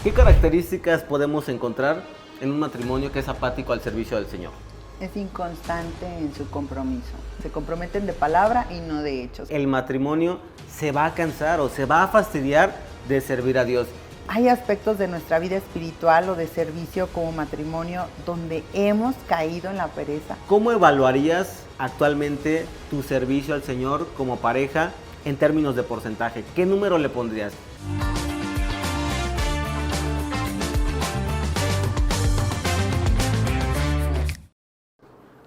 ¿Qué características podemos encontrar en un matrimonio que es apático al servicio del Señor? Es inconstante en su compromiso. Se comprometen de palabra y no de hechos. El matrimonio se va a cansar o se va a fastidiar de servir a Dios. Hay aspectos de nuestra vida espiritual o de servicio como matrimonio donde hemos caído en la pereza. ¿Cómo evaluarías actualmente tu servicio al Señor como pareja en términos de porcentaje? ¿Qué número le pondrías?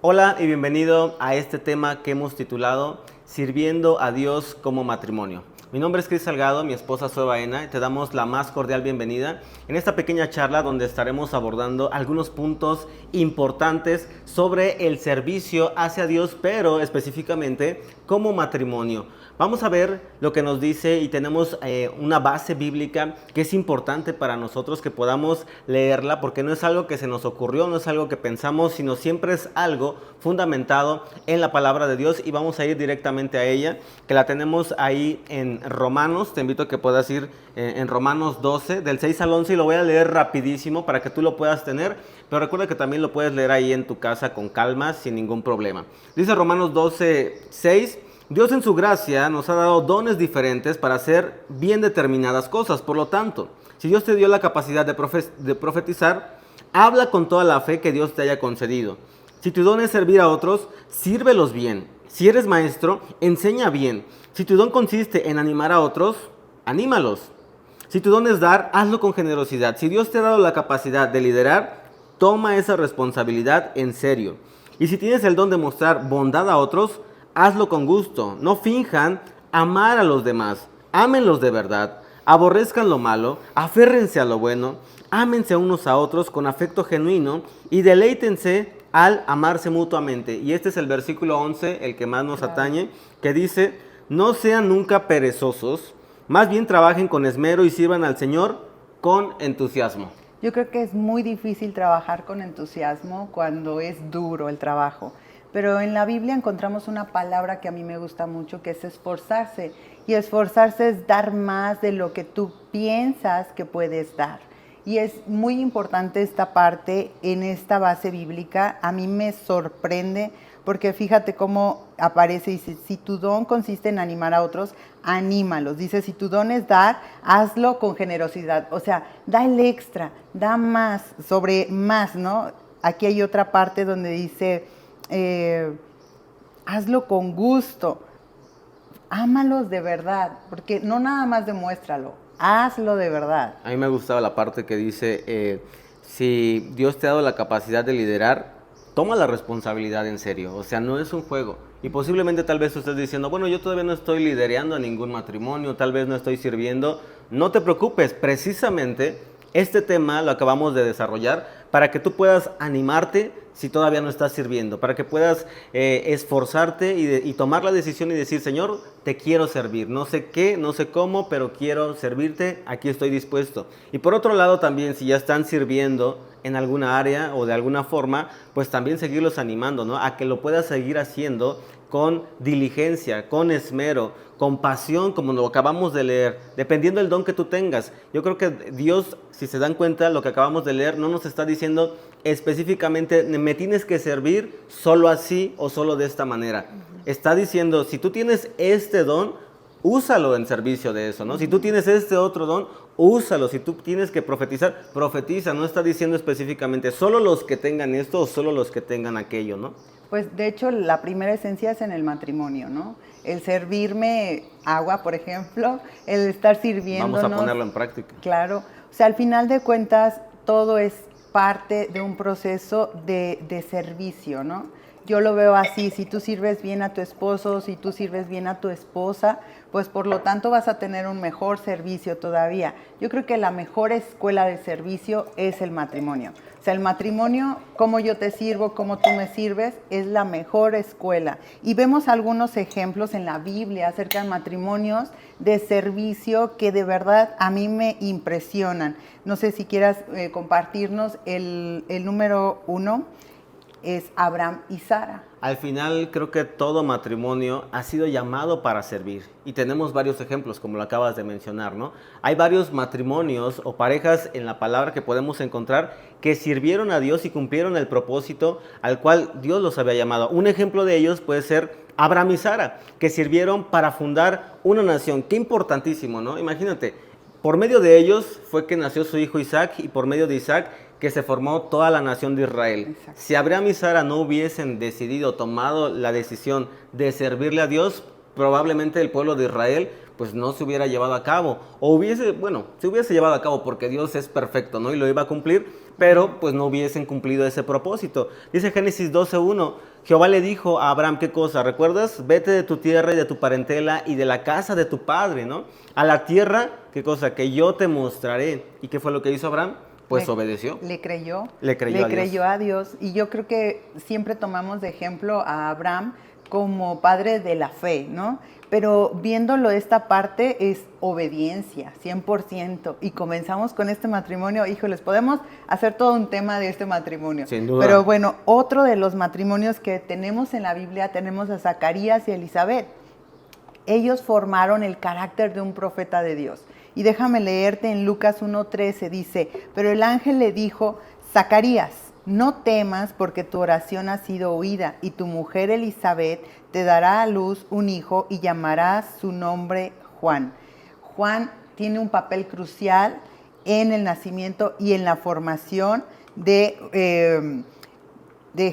Hola y bienvenido a este tema que hemos titulado Sirviendo a Dios como matrimonio. Mi nombre es Cris Salgado, mi esposa Zoe Baena, y te damos la más cordial bienvenida en esta pequeña charla donde estaremos abordando algunos puntos importantes sobre el servicio hacia Dios, pero específicamente como matrimonio. Vamos a ver lo que nos dice y tenemos una base bíblica que es importante para nosotros que podamos leerla, porque no es algo que se nos ocurrió, no es algo que pensamos, sino siempre es algo fundamentado en la palabra de Dios, y vamos a ir directamente a ella, que la tenemos ahí en Romanos. Te invito a que puedas ir en Romanos 12, del 6 al 11, y lo voy a leer rapidísimo para que tú lo puedas tener, pero recuerda que también lo puedes leer ahí en tu casa con calma, sin ningún problema. Dice Romanos 12, 6: Dios en su gracia nos ha dado dones diferentes para hacer bien determinadas cosas. Por lo tanto, si Dios te dio la capacidad de profetizar, habla con toda la fe que Dios te haya concedido. Si tu don es servir a otros, sírvelos bien. Si eres maestro, enseña bien. Si tu don consiste en animar a otros, anímalos. Si tu don es dar, hazlo con generosidad. Si Dios te ha dado la capacidad de liderar, toma esa responsabilidad en serio. Y si tienes el don de mostrar bondad a otros, hazlo con gusto. No finjan amar a los demás. Ámenlos de verdad. Aborrezcan lo malo. Aférrense a lo bueno. Ámense unos a otros con afecto genuino y deleítense al amarse mutuamente. Y este es el versículo 11, el que más nos atañe, que dice: no sean nunca perezosos, más bien trabajen con esmero y sirvan al Señor con entusiasmo. Yo creo que es muy difícil trabajar con entusiasmo cuando es duro el trabajo. Pero en la Biblia encontramos una palabra que a mí me gusta mucho, que es esforzarse. Y esforzarse es dar más de lo que tú piensas que puedes dar. Y es muy importante esta parte en esta base bíblica. A mí me sorprende porque fíjate cómo aparece, dice: si tu don consiste en animar a otros, anímalos. Dice: si tu don es dar, hazlo con generosidad. O sea, da el extra, da más, sobre más, ¿no? Aquí hay otra parte donde dice: hazlo con gusto, ámalos de verdad, porque no nada más demuéstralo, hazlo de verdad. A mí me gustaba la parte que dice, si Dios te ha dado la capacidad de liderar, toma la responsabilidad en serio. O sea, no es un juego. Y posiblemente tal vez tú estés diciendo: bueno, yo todavía no estoy liderando a ningún matrimonio, tal vez no estoy sirviendo. No te preocupes, precisamente este tema lo acabamos de desarrollar para que tú puedas animarte si todavía no estás sirviendo, para que puedas esforzarte y tomar la decisión y decir: Señor, te quiero servir, no sé qué, no sé cómo, pero quiero servirte, aquí estoy dispuesto. Y por otro lado también, si ya están sirviendo en alguna área o de alguna forma, pues también seguirlos animando, ¿no?, a que lo puedas seguir haciendo con diligencia, con esmero, con pasión, como lo acabamos de leer, dependiendo del don que tú tengas. Yo creo que Dios, si se dan cuenta, lo que acabamos de leer no nos está diciendo específicamente: me tienes que servir solo así o solo de esta manera. Está diciendo: si tú tienes este don, úsalo en servicio de eso, ¿no? Si tú tienes este otro don, úsalo. Si tú tienes que profetizar, profetiza. No está diciendo específicamente solo los que tengan esto o solo los que tengan aquello, ¿no? Pues de hecho la primera esencia es en el matrimonio, ¿no? El servirme agua, por ejemplo, el estar sirviéndonos. Vamos a ponerlo en práctica. Claro, o sea, al final de cuentas todo es parte de un proceso de servicio, ¿no? Yo lo veo así: si tú sirves bien a tu esposo, si tú sirves bien a tu esposa, pues por lo tanto vas a tener un mejor servicio todavía. Yo creo que la mejor escuela de servicio es el matrimonio. O sea, el matrimonio, cómo yo te sirvo, cómo tú me sirves, es la mejor escuela. Y vemos algunos ejemplos en la Biblia acerca de matrimonios de servicio que de verdad a mí me impresionan. No sé si quieras compartirnos el número 1. es Abraham y Sara. Al final creo que todo matrimonio ha sido llamado para servir y tenemos varios ejemplos como lo acabas de mencionar, ¿no? Hay varios matrimonios o parejas en la palabra que podemos encontrar que sirvieron a Dios y cumplieron el propósito al cual Dios los había llamado. Un ejemplo de ellos puede ser Abraham y Sara, que sirvieron para fundar una nación. Qué importantísimo, ¿no? Imagínate, por medio de ellos fue que nació su hijo Isaac y por medio de Isaac que se formó toda la nación de Israel. Exacto. Si Abraham y Sara no hubiesen decidido, tomado la decisión de servirle a Dios, probablemente el pueblo de Israel pues no se hubiera llevado a cabo. O hubiese, bueno, se hubiese llevado a cabo porque Dios es perfecto, ¿no? Y lo iba a cumplir, pero pues no hubiesen cumplido ese propósito. Dice Génesis 12:1, Jehová le dijo a Abraham, ¿qué cosa? ¿Recuerdas? Vete de tu tierra y de tu parentela y de la casa de tu padre, ¿no? A la tierra, ¿qué cosa? Que yo te mostraré. ¿Y qué fue lo que hizo Abraham? Pues obedeció. Le creyó. Le creyó a Dios. Y yo creo que siempre tomamos de ejemplo a Abraham como padre de la fe, ¿no? Pero viéndolo esta parte es obediencia, 100%. Y comenzamos con este matrimonio. Híjoles, podemos hacer todo un tema de este matrimonio. Sin duda. Pero bueno, otro de los matrimonios que tenemos en la Biblia, tenemos a Zacarías y Elizabeth. Ellos formaron el carácter de un profeta de Dios. Y déjame leerte en Lucas 1:13, dice, pero el ángel le dijo, Zacarías, no temas porque tu oración ha sido oída y tu mujer Elizabeth te dará a luz un hijo y llamarás su nombre Juan. Juan tiene un papel crucial en el nacimiento y en la formación de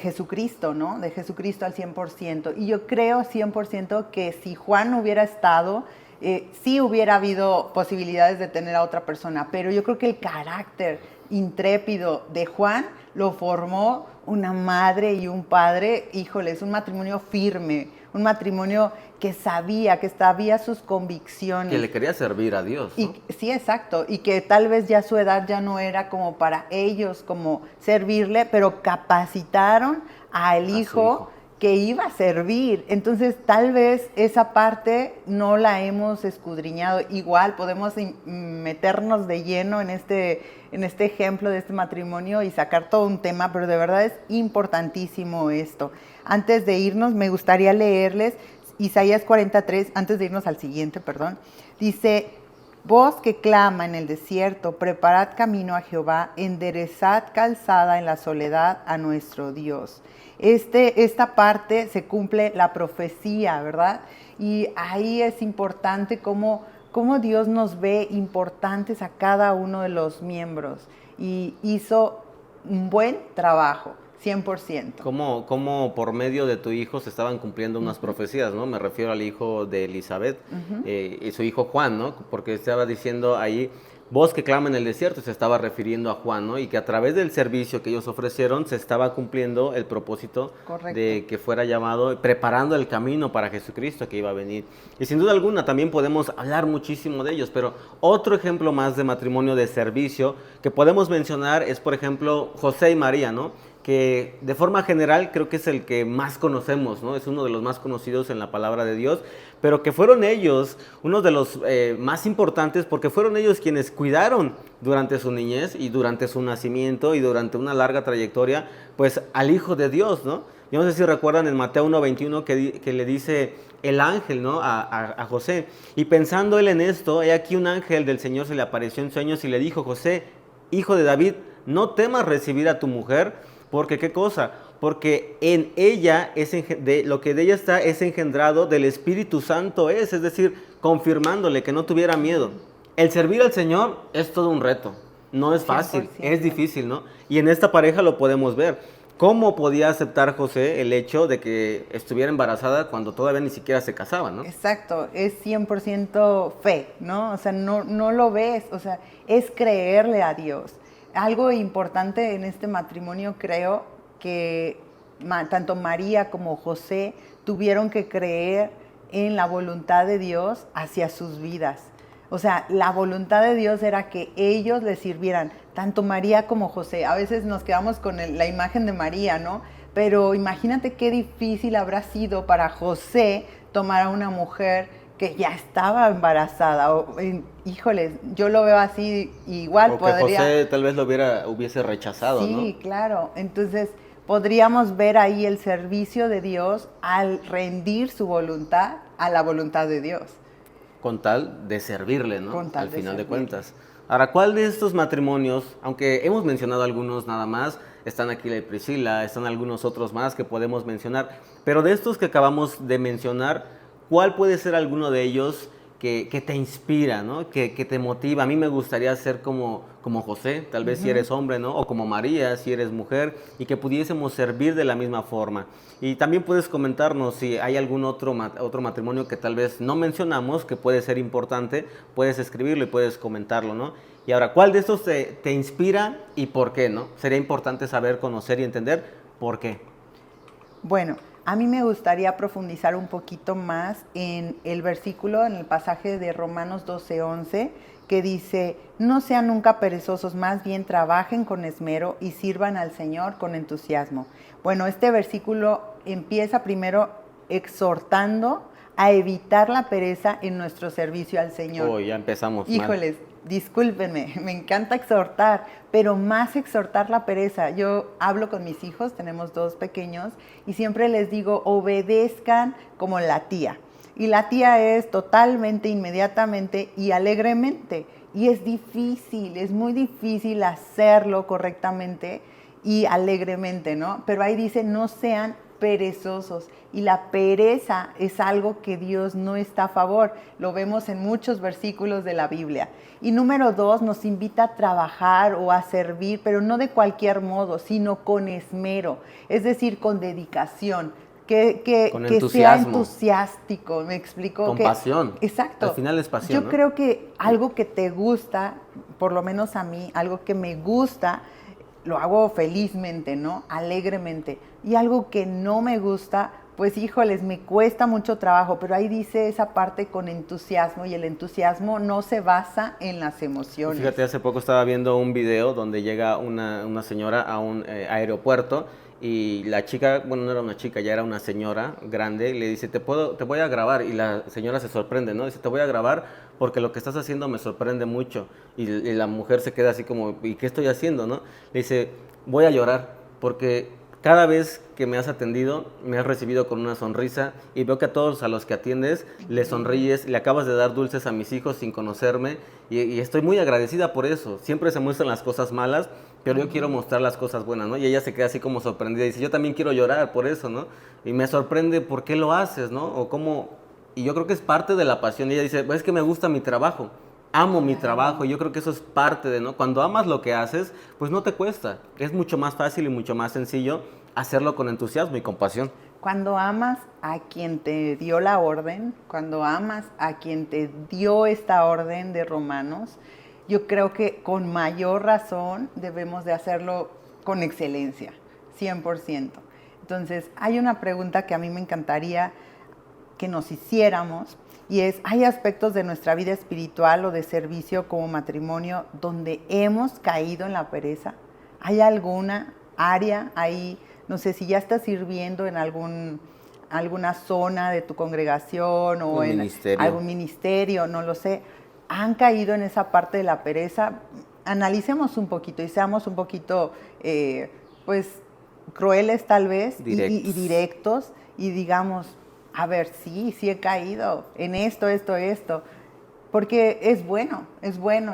Jesucristo, ¿no? De Jesucristo al 100%. Y yo creo 100% que si Juan no hubiera estado, sí hubiera habido posibilidades de tener a otra persona, pero yo creo que el carácter intrépido de Juan lo formó una madre y un padre. Híjole, es un matrimonio firme, un matrimonio que sabía sus convicciones. Que le quería servir a Dios, ¿no? Sí, exacto, y que tal vez ya su edad ya no era como para ellos, como servirle, pero capacitaron al hijo que iba a servir. Entonces, tal vez esa parte no la hemos escudriñado. Igual podemos meternos de lleno en este ejemplo de este matrimonio y sacar todo un tema, pero de verdad es importantísimo esto. Antes de irnos, me gustaría leerles Isaías 43, antes de irnos al siguiente, perdón. Dice, voz que clama en el desierto, preparad camino a Jehová, enderezad calzada en la soledad a nuestro Dios. Esta parte se cumple la profecía, ¿verdad? Y ahí es importante cómo Dios nos ve importantes a cada uno de los miembros y hizo un buen trabajo, 100%. Como por medio de tu hijo se estaban cumpliendo unas profecías, ¿no? Me refiero al hijo de Elizabeth y su hijo Juan, ¿no? Porque estaba diciendo ahí, voz que clama en el desierto, se estaba refiriendo a Juan, ¿no? Y que a través del servicio que ellos ofrecieron se estaba cumpliendo el propósito de que fuera llamado, preparando el camino para Jesucristo que iba a venir. Y sin duda alguna también podemos hablar muchísimo de ellos, pero otro ejemplo más de matrimonio de servicio que podemos mencionar es, por ejemplo, José y María, ¿no? Que de forma general creo que es el que más conocemos, ¿no? Es uno de los más conocidos en la palabra de Dios, pero que fueron ellos uno de los más importantes porque fueron ellos quienes cuidaron durante su niñez y durante su nacimiento y durante una larga trayectoria, pues al Hijo de Dios, ¿no? Yo no sé si recuerdan en Mateo 1:21 que le dice el ángel, ¿no? a José, y pensando él en esto, he aquí un ángel del Señor se le apareció en sueños y le dijo, José, hijo de David, no temas recibir a tu mujer, porque ¿qué cosa? Porque en ella, lo que de ella está es engendrado del Espíritu Santo es decir, confirmándole que no tuviera miedo. El servir al Señor es todo un reto, no es fácil, 100%. Es difícil, ¿no? Y en esta pareja lo podemos ver. ¿Cómo podía aceptar José el hecho de que estuviera embarazada cuando todavía ni siquiera se casaban, ¿no? Exacto, es 100% fe, ¿no? O sea, no lo ves, o sea, es creerle a Dios. Algo importante en este matrimonio, creo que tanto María como José tuvieron que creer en la voluntad de Dios hacia sus vidas. O sea, la voluntad de Dios era que ellos le sirvieran, tanto María como José. A veces nos quedamos con la imagen de María, ¿no? Pero imagínate qué difícil habrá sido para José tomar a una mujer que ya estaba embarazada. Híjoles, yo lo veo así, igual o que podría... José tal vez lo hubiese rechazado, ¿no? Sí, claro. Entonces, podríamos ver ahí el servicio de Dios al rendir su voluntad a la voluntad de Dios. Con tal de servirle, ¿no? Con tal Al de final de servirle. cuentas. Ahora, ¿cuál de estos matrimonios, aunque hemos mencionado algunos nada más, están aquí la de Priscila, están algunos otros más que podemos mencionar, pero de estos que acabamos de mencionar, ¿cuál puede ser alguno de ellos que te inspira, ¿no? Que te motiva? A mí me gustaría ser como José, tal vez si eres hombre, ¿no? O como María, si eres mujer, y que pudiésemos servir de la misma forma. Y también puedes comentarnos si hay algún otro matrimonio que tal vez no mencionamos, que puede ser importante, puedes escribirlo y puedes comentarlo, ¿no? Y ahora, ¿cuál de estos te inspira y por qué, ¿no? Sería importante saber, conocer y entender por qué. Bueno, a mí me gustaría profundizar un poquito más en el versículo, en el pasaje de Romanos 12:11, que dice, no sean nunca perezosos, más bien trabajen con esmero y sirvan al Señor con entusiasmo. Bueno, este versículo empieza primero exhortando a evitar la pereza en nuestro servicio al Señor. Oh, ya empezamos mal. Híjoles, discúlpenme, me encanta exhortar, pero más exhortar la pereza. Yo hablo con mis hijos, tenemos 2 pequeños, y siempre les digo, obedezcan como la tía. Y la tía es totalmente, inmediatamente y alegremente. Y es difícil, es muy difícil hacerlo correctamente y alegremente, ¿no? Pero ahí dice, no sean perezosos. Y la pereza es algo que Dios no está a favor. Lo vemos en muchos versículos de la Biblia. Y número 2, nos invita a trabajar o a servir, pero no de cualquier modo, sino con esmero, es decir, con dedicación. Que Con sea entusiasmo. entusiástico, me explico. Con que, pasión. Exacto. Al final es pasión, Yo ¿no? creo que algo que te gusta, por lo menos a mí, algo que me gusta, lo hago felizmente, ¿no? Alegremente. Y algo que no me gusta, pues híjoles, me cuesta mucho trabajo, pero ahí dice esa parte con entusiasmo, y el entusiasmo no se basa en las emociones. Fíjate, hace poco estaba viendo un video donde llega una señora a un aeropuerto y la chica, bueno, no era una chica, ya era una señora grande, y le dice, te voy a grabar, y la señora se sorprende, ¿no? Dice, te voy a grabar porque lo que estás haciendo me sorprende mucho, y la mujer se queda así como, ¿y qué estoy haciendo, no? Le dice, voy a llorar porque cada vez que me has atendido, me has recibido con una sonrisa, y veo que a todos a los que atiendes le sonríes, le acabas de dar dulces a mis hijos sin conocerme, y estoy muy agradecida por eso. Siempre se muestran las cosas malas, pero yo quiero mostrar las cosas buenas, ¿no? Y ella se queda así como sorprendida y dice, yo también quiero llorar por eso, ¿no? Y me sorprende por qué lo haces, ¿no? O cómo, y yo creo que es parte de la pasión. Y ella dice, es que me gusta mi trabajo. Amo mi trabajo, y yo creo que eso es parte de, ¿no? Cuando amas lo que haces, pues no te cuesta. Es mucho más fácil y mucho más sencillo hacerlo con entusiasmo y con pasión. Cuando amas a quien te dio la orden, cuando amas a quien te dio esta orden de Romanos, yo creo que con mayor razón debemos de hacerlo con excelencia, 100%. Entonces, hay una pregunta que a mí me encantaría que nos hiciéramos, y es, ¿hay aspectos de nuestra vida espiritual o de servicio como matrimonio donde hemos caído en la pereza? ¿Hay alguna área ahí? No sé, si ya estás sirviendo en alguna zona de tu congregación o en algún ministerio, no lo sé, han caído en esa parte de la pereza. Analicemos un poquito y seamos un poquito, pues, crueles tal vez y directos, y digamos, a ver, sí he caído en esto, porque es bueno,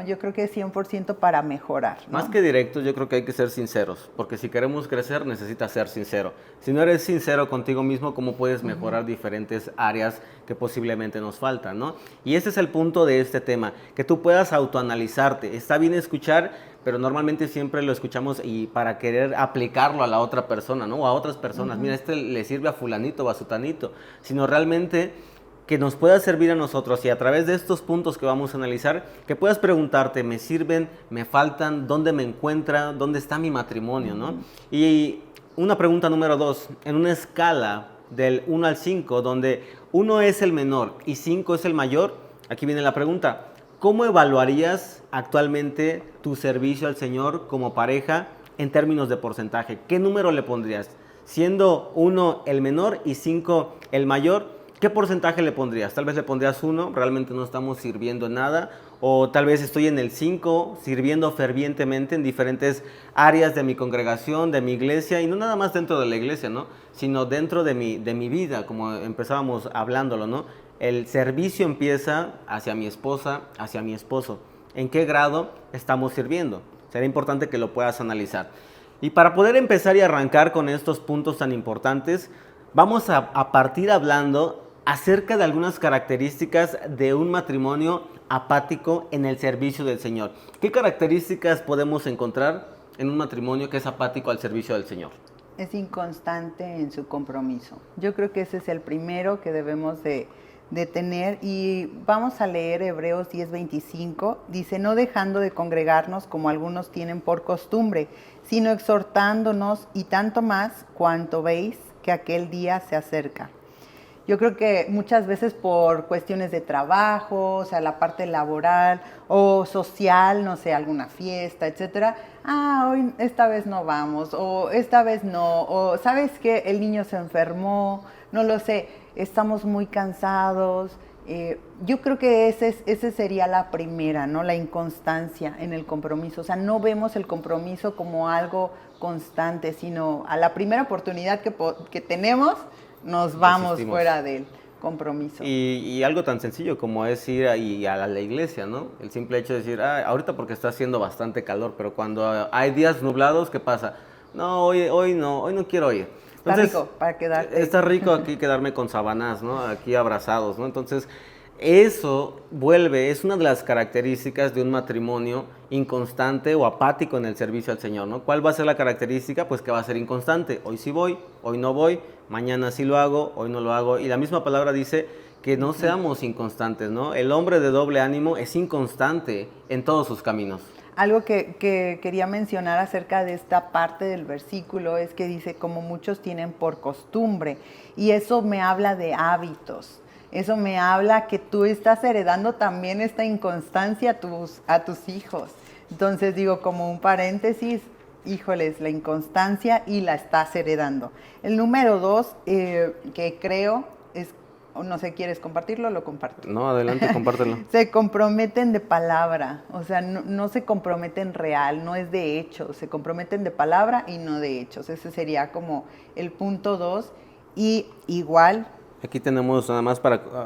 yo creo que es 100% para mejorar, ¿no? Más que directos, yo creo que hay que ser sinceros, porque si queremos crecer necesitas ser sincero. Si no eres sincero contigo mismo, ¿cómo puedes mejorar diferentes áreas que posiblemente nos faltan, ¿no? Y ese es el punto de este tema, que tú puedas autoanalizarte. Está bien escuchar, pero normalmente siempre lo escuchamos y para querer aplicarlo a la otra persona, ¿no? O a otras personas. Mira, este le sirve a fulanito o a sutanito, sino realmente que nos pueda servir a nosotros, y a través de estos puntos que vamos a analizar, que puedas preguntarte, ¿me sirven? ¿Me faltan? ¿Dónde me encuentra? ¿Dónde está mi matrimonio? ¿No? Y una pregunta número 2, en una escala del 1 al 5, donde 1 es el menor y 5 es el mayor, aquí viene la pregunta, ¿cómo evaluarías actualmente tu servicio al Señor como pareja en términos de porcentaje? ¿Qué número le pondrías? Siendo 1 el menor y 5 el mayor, ¿qué porcentaje le pondrías? Tal vez le pondrías 1, realmente no estamos sirviendo en nada, o tal vez estoy en el 5, sirviendo fervientemente en diferentes áreas de mi congregación, de mi iglesia, y no nada más dentro de la iglesia, ¿no? Sino dentro de mi vida, como empezábamos hablándolo, ¿no? El servicio empieza hacia mi esposa, hacia mi esposo. ¿En qué grado estamos sirviendo? Será importante que lo puedas analizar. Y para poder empezar y arrancar con estos puntos tan importantes, vamos a partir hablando acerca de algunas características de un matrimonio apático en el servicio del Señor. ¿Qué características podemos encontrar en un matrimonio que es apático al servicio del Señor? Es inconstante en su compromiso. Yo creo que ese es el primero que debemos de tener, y vamos a leer Hebreos 10:25. Dice: no dejando de congregarnos como algunos tienen por costumbre, sino exhortándonos, y tanto más cuanto veis que aquel día se acerca. Yo creo que muchas veces por cuestiones de trabajo, o sea, la parte laboral o social, no sé, alguna fiesta, etcétera. Hoy, esta vez no vamos, o esta vez no, o ¿sabes qué? El niño se enfermó, no lo sé, estamos muy cansados. Yo creo que ese sería la primera, ¿no? La inconstancia en el compromiso. O sea, no vemos el compromiso como algo constante, sino a la primera oportunidad que tenemos, nos vamos fuera del compromiso. Y algo tan sencillo como es ir a la iglesia, ¿no? El simple hecho de decir, ahorita porque está haciendo bastante calor, pero cuando hay días nublados, ¿qué pasa? No, hoy no quiero ir. Entonces, está rico para quedarte. Está rico aquí quedarme con sabanas, ¿no? Aquí abrazados, ¿no? Entonces, eso es una de las características de un matrimonio inconstante o apático en el servicio al Señor, ¿no? ¿Cuál va a ser la característica? Pues que va a ser inconstante. Hoy sí voy, hoy no voy, mañana sí lo hago, hoy no lo hago. Y la misma palabra dice que no seamos inconstantes, ¿no? El hombre de doble ánimo es inconstante en todos sus caminos. Algo que quería mencionar acerca de esta parte del versículo es que dice, como muchos tienen por costumbre, y eso me habla de hábitos. Eso me habla que tú estás heredando también esta inconstancia a tus hijos. Entonces digo, como un paréntesis, híjoles, la inconstancia, y la estás heredando. El número 2, que creo es, no sé, ¿quieres compartirlo? Lo comparto. No, adelante, compártelo. Se comprometen de palabra, o sea, no se comprometen real, no es de hechos, se comprometen de palabra y no de hechos. Ese sería como el punto 2, y igual. Aquí tenemos nada más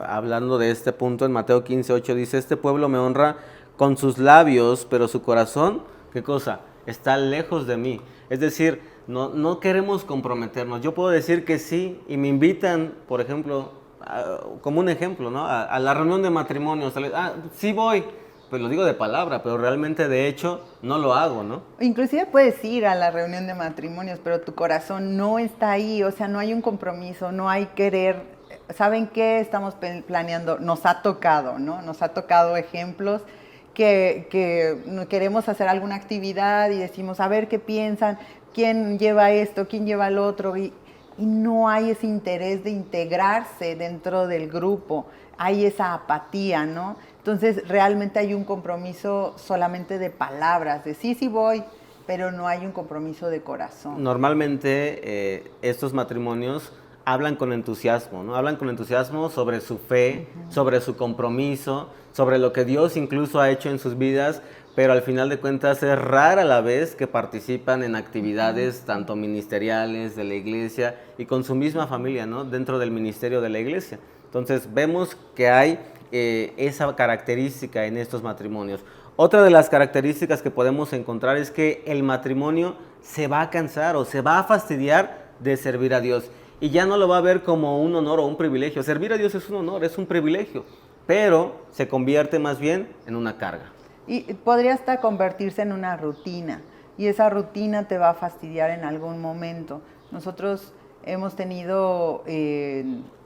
hablando de este punto, en Mateo 15:8 dice, este pueblo me honra con sus labios, pero su corazón, ¿qué cosa? Está lejos de mí. Es decir, no queremos comprometernos. Yo puedo decir que sí y me invitan, por ejemplo, como un ejemplo, ¿no? A la reunión de matrimonios. Sí voy, pues lo digo de palabra, pero realmente de hecho no lo hago, ¿no? Inclusive puedes ir a la reunión de matrimonios, pero tu corazón no está ahí, o sea, no hay un compromiso, no hay querer. ¿Saben qué estamos planeando? Nos ha tocado, ¿no? Nos ha tocado ejemplos que queremos hacer alguna actividad y decimos, a ver qué piensan, quién lleva esto, quién lleva el otro, y no hay ese interés de integrarse dentro del grupo, hay esa apatía, ¿no? Entonces realmente hay un compromiso solamente de palabras, de sí voy, pero no hay un compromiso de corazón. Normalmente estos matrimonios hablan con entusiasmo, ¿no? Hablan con entusiasmo sobre su fe, sobre su compromiso, sobre lo que Dios incluso ha hecho en sus vidas, pero al final de cuentas es rara la vez que participan en actividades tanto ministeriales de la iglesia y con su misma familia, ¿no? Dentro del ministerio de la iglesia. Entonces vemos que hay esa característica en estos matrimonios. Otra de las características que podemos encontrar es que el matrimonio se va a cansar o se va a fastidiar de servir a Dios. Y ya no lo va a ver como un honor o un privilegio. Servir a Dios es un honor, es un privilegio, pero se convierte más bien en una carga. Y podría hasta convertirse en una rutina, y esa rutina te va a fastidiar en algún momento. Nosotros hemos tenido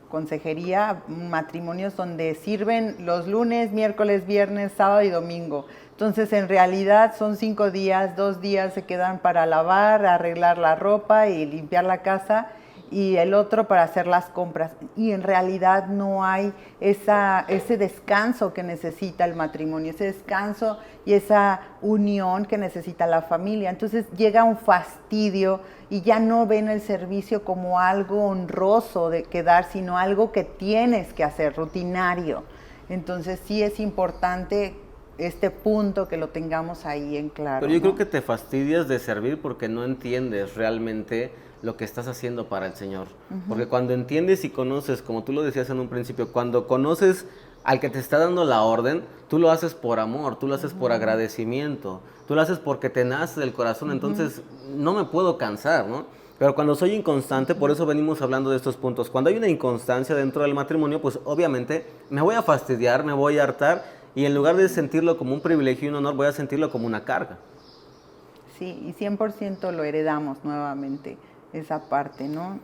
consejería, matrimonios donde sirven los lunes, miércoles, viernes, sábado y domingo. Entonces, en realidad son 5 días, 2 días se quedan para lavar, arreglar la ropa y limpiar la casa. y el otro para hacer las compras. Y en realidad no hay ese descanso que necesita el matrimonio, ese descanso y esa unión que necesita la familia. Entonces llega un fastidio y ya no ven el servicio como algo honroso de que dar, sino algo que tienes que hacer, rutinario. Entonces sí es importante este punto que lo tengamos ahí en claro. Pero yo creo que te fastidias de servir porque no entiendes realmente lo que estás haciendo para el Señor. Porque cuando entiendes y conoces, como tú lo decías en un principio, cuando conoces al que te está dando la orden, tú lo haces por amor, tú lo haces por agradecimiento, tú lo haces porque te nace del corazón, entonces no me puedo cansar, ¿no? Pero cuando soy inconstante, por eso venimos hablando de estos puntos, cuando hay una inconstancia dentro del matrimonio, pues obviamente me voy a fastidiar, me voy a hartar, y en lugar de sentirlo como un privilegio y un honor, voy a sentirlo como una carga. Sí, y 100% lo heredamos nuevamente, esa parte, ¿no?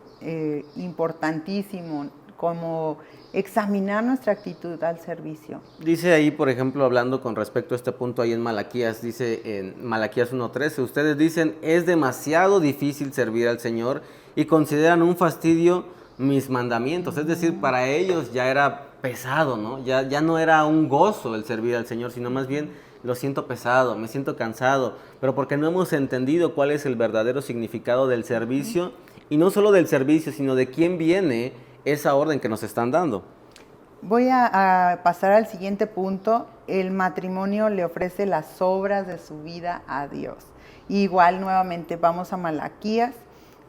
Importantísimo, como examinar nuestra actitud al servicio. Dice ahí, por ejemplo, hablando con respecto a este punto ahí en Malaquías, dice en Malaquías 1:13, ustedes dicen, es demasiado difícil servir al Señor y consideran un fastidio mis mandamientos. Es decir, para ellos ya era pesado, ¿no? Ya no era un gozo el servir al Señor, sino más bien lo siento pesado, me siento cansado, pero porque no hemos entendido cuál es el verdadero significado del servicio, y no solo del servicio, sino de quién viene esa orden que nos están dando. Voy a pasar al siguiente punto. El matrimonio le ofrece las obras de su vida a Dios. Igual nuevamente vamos a Malaquías,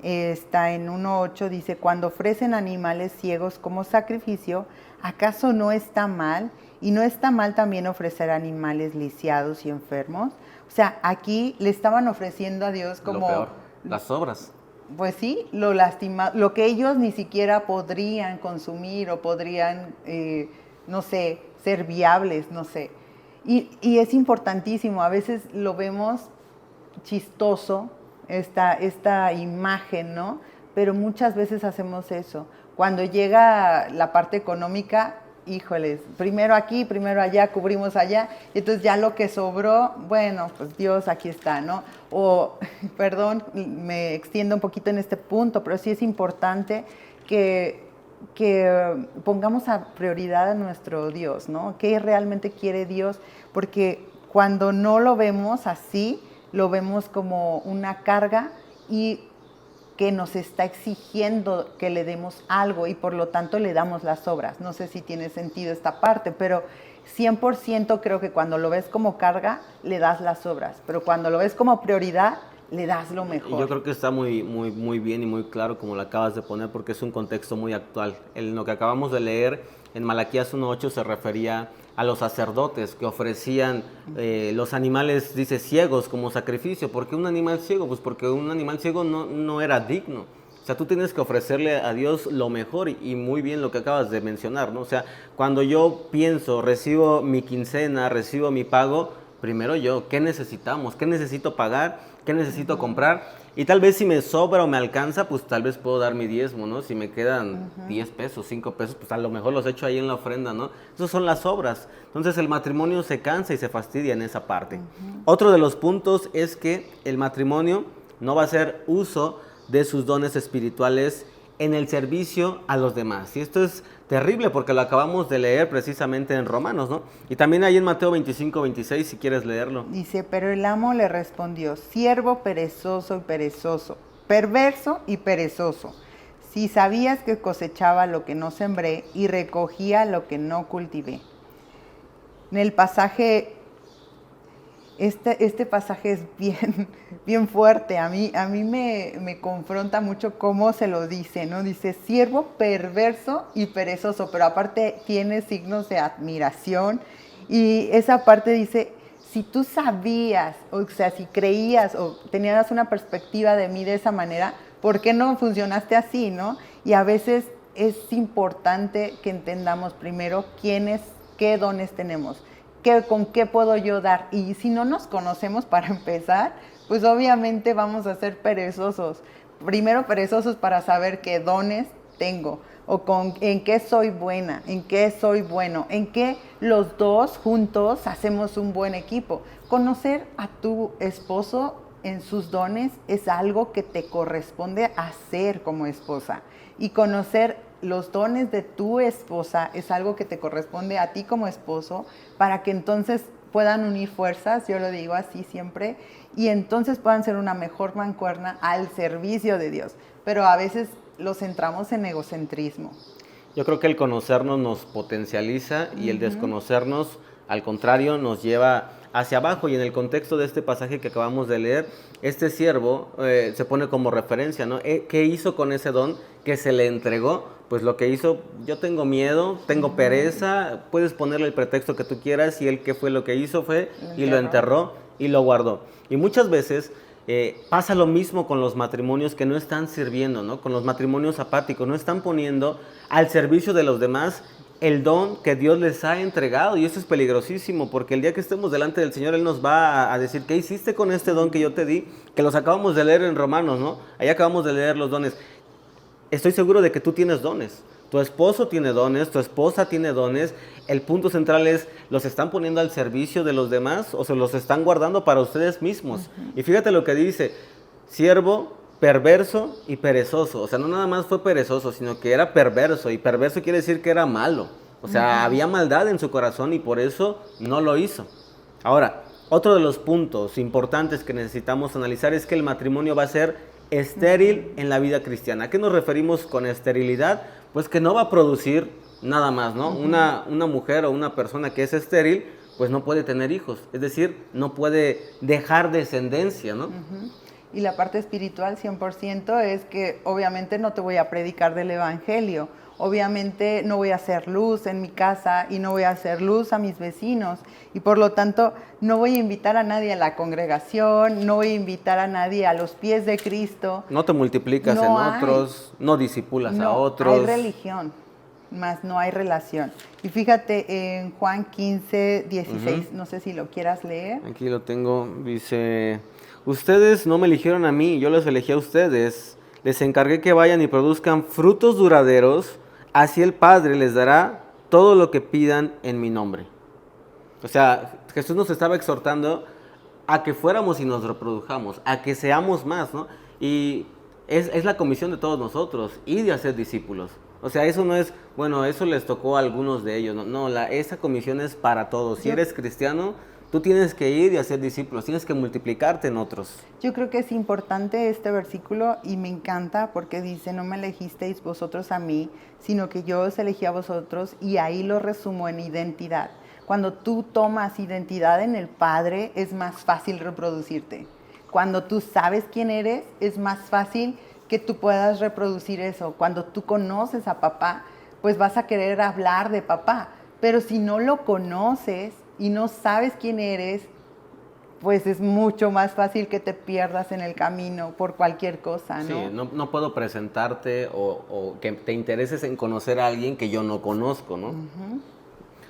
está en 1:8, dice, cuando ofrecen animales ciegos como sacrificio, ¿acaso no está mal? Y no está mal también ofrecer animales lisiados y enfermos. O sea, aquí le estaban ofreciendo a Dios como... Lo peor, las obras. Pues sí, lo que ellos ni siquiera podrían consumir o podrían, no sé, ser viables, no sé. Y es importantísimo, a veces lo vemos chistoso, esta imagen, ¿no? Pero muchas veces hacemos eso. Cuando llega la parte económica, híjoles, primero aquí, primero allá, cubrimos allá, y entonces ya lo que sobró, bueno, pues Dios, aquí está, ¿no? O, perdón, me extiendo un poquito en este punto, pero sí es importante que pongamos a prioridad a nuestro Dios, ¿no? ¿Qué realmente quiere Dios? Porque cuando no lo vemos así, lo vemos como una carga y que nos está exigiendo que le demos algo y por lo tanto le damos las obras. No sé si tiene sentido esta parte, pero 100% creo que cuando lo ves como carga, le das las obras, pero cuando lo ves como prioridad, le das lo mejor. Yo creo que está muy bien y muy claro como lo acabas de poner, porque es un contexto muy actual. En lo que acabamos de leer, en Malaquías 1:8 se refería a los sacerdotes que ofrecían los animales, dice, ciegos como sacrificio. ¿Por qué un animal ciego? Pues porque un animal ciego no era digno. O sea, tú tienes que ofrecerle a Dios lo mejor, y muy bien lo que acabas de mencionar, ¿no? O sea, cuando yo pienso, recibo mi quincena, recibo mi pago, primero yo, ¿qué necesitamos? ¿Qué necesito pagar? ¿Qué necesito comprar? Y tal vez si me sobra o me alcanza, pues tal vez puedo dar mi diezmo, ¿no? Si me quedan 10 pesos, 5 pesos, pues a lo mejor los echo ahí en la ofrenda, ¿no? Esas son las obras. Entonces el matrimonio se cansa y se fastidia en esa parte. Otro de los puntos es que el matrimonio no va a hacer uso de sus dones espirituales en el servicio a los demás. Y esto es terrible porque lo acabamos de leer precisamente en Romanos, ¿no? Y también ahí en Mateo 25:26, si quieres leerlo. Dice, pero el amo le respondió, siervo perezoso y perezoso, perverso y perezoso. Si sabías que cosechaba lo que no sembré y recogía lo que no cultivé. En el pasaje, este pasaje es bien fuerte. A mí me confronta mucho cómo se lo dice, ¿no? Dice, siervo perverso y perezoso, pero aparte tiene signos de admiración. Y esa parte dice, si tú sabías, o sea, si creías o tenías una perspectiva de mí de esa manera, ¿por qué no funcionaste así, no? Y a veces es importante que entendamos primero qué dones tenemos. ¿Con qué puedo yo dar? Y si no nos conocemos para empezar, pues obviamente vamos a ser perezosos. Primero perezosos para saber qué dones tengo, o en qué soy buena, en qué soy bueno, en qué los dos juntos hacemos un buen equipo. Conocer a tu esposo en sus dones es algo que te corresponde hacer como esposa. Y conocer los dones de tu esposa es algo que te corresponde a ti como esposo, para que entonces puedan unir fuerzas, yo lo digo así siempre, y entonces puedan ser una mejor mancuerna al servicio de Dios. Pero a veces los centramos en egocentrismo. Yo creo que el conocernos nos potencializa y el desconocernos, al contrario, nos lleva hacia abajo. Y en el contexto de este pasaje que acabamos de leer, este siervo se pone como referencia, ¿no? ¿Qué hizo con ese don que se le entregó? Pues lo que hizo, yo tengo miedo, tengo pereza, puedes ponerle el pretexto que tú quieras, y él, ¿qué fue lo que hizo? Fue y lo enterró y lo guardó. Y muchas veces pasa lo mismo con los matrimonios que no están sirviendo, ¿no? Con los matrimonios apáticos, no están poniendo al servicio de los demás el don que Dios les ha entregado. Y eso es peligrosísimo, porque el día que estemos delante del Señor, Él nos va a decir, ¿qué hiciste con este don que yo te di? Que los acabamos de leer en Romanos, ¿no? Ahí acabamos de leer los dones. Estoy seguro de que tú tienes dones. Tu esposo tiene dones, tu esposa tiene dones. El punto central es, ¿los están poniendo al servicio de los demás o se los están guardando para ustedes mismos? Y fíjate lo que dice, siervo perverso y perezoso. O sea, no nada más fue perezoso, sino que era perverso. Y perverso quiere decir que era malo. O sea, había maldad en su corazón y por eso no lo hizo. Ahora, otro de los puntos importantes que necesitamos analizar es que el matrimonio va a ser estéril en la vida cristiana. ¿A qué nos referimos con esterilidad? Pues que no va a producir nada más, ¿no? Una mujer o una persona que es estéril, pues no puede tener hijos. Es decir, no puede dejar descendencia, ¿no? Y la parte espiritual 100% es que obviamente no te voy a predicar del evangelio, obviamente no voy a hacer luz en mi casa y no voy a hacer luz a mis vecinos, y por lo tanto no voy a invitar a nadie a la congregación, no voy a invitar a nadie a los pies de Cristo. No te multiplicas en otros, no disipulas a otros. Hay religión, más no hay relación. Y fíjate en Juan 15, 16, no sé si lo quieras leer. Aquí lo tengo, dice, ustedes no me eligieron a mí, yo los elegí a ustedes. Les encargué que vayan y produzcan frutos duraderos, así el Padre les dará todo lo que pidan en mi nombre. O sea, Jesús nos estaba exhortando a que fuéramos y nos reprodujamos, a que seamos más, ¿no? Y es la comisión de todos nosotros, ir y hacer discípulos. O sea, eso no es, bueno, eso les tocó a algunos de ellos, no, esa comisión es para todos. Si eres cristiano, tú tienes que ir y hacer discípulos, tienes que multiplicarte en otros. Yo creo que es importante este versículo y me encanta porque dice, no me elegisteis vosotros a mí, sino que yo os elegí a vosotros, y ahí lo resumo en identidad. Cuando tú tomas identidad en el Padre, es más fácil reproducirte. Cuando tú sabes quién eres, es más fácil que tú puedas reproducir eso. Cuando tú conoces a papá, pues vas a querer hablar de papá. Pero si no lo conoces y no sabes quién eres, pues es mucho más fácil que te pierdas en el camino por cualquier cosa, ¿no? Sí, no puedo presentarte o que te intereses en conocer a alguien que yo no conozco, ¿no?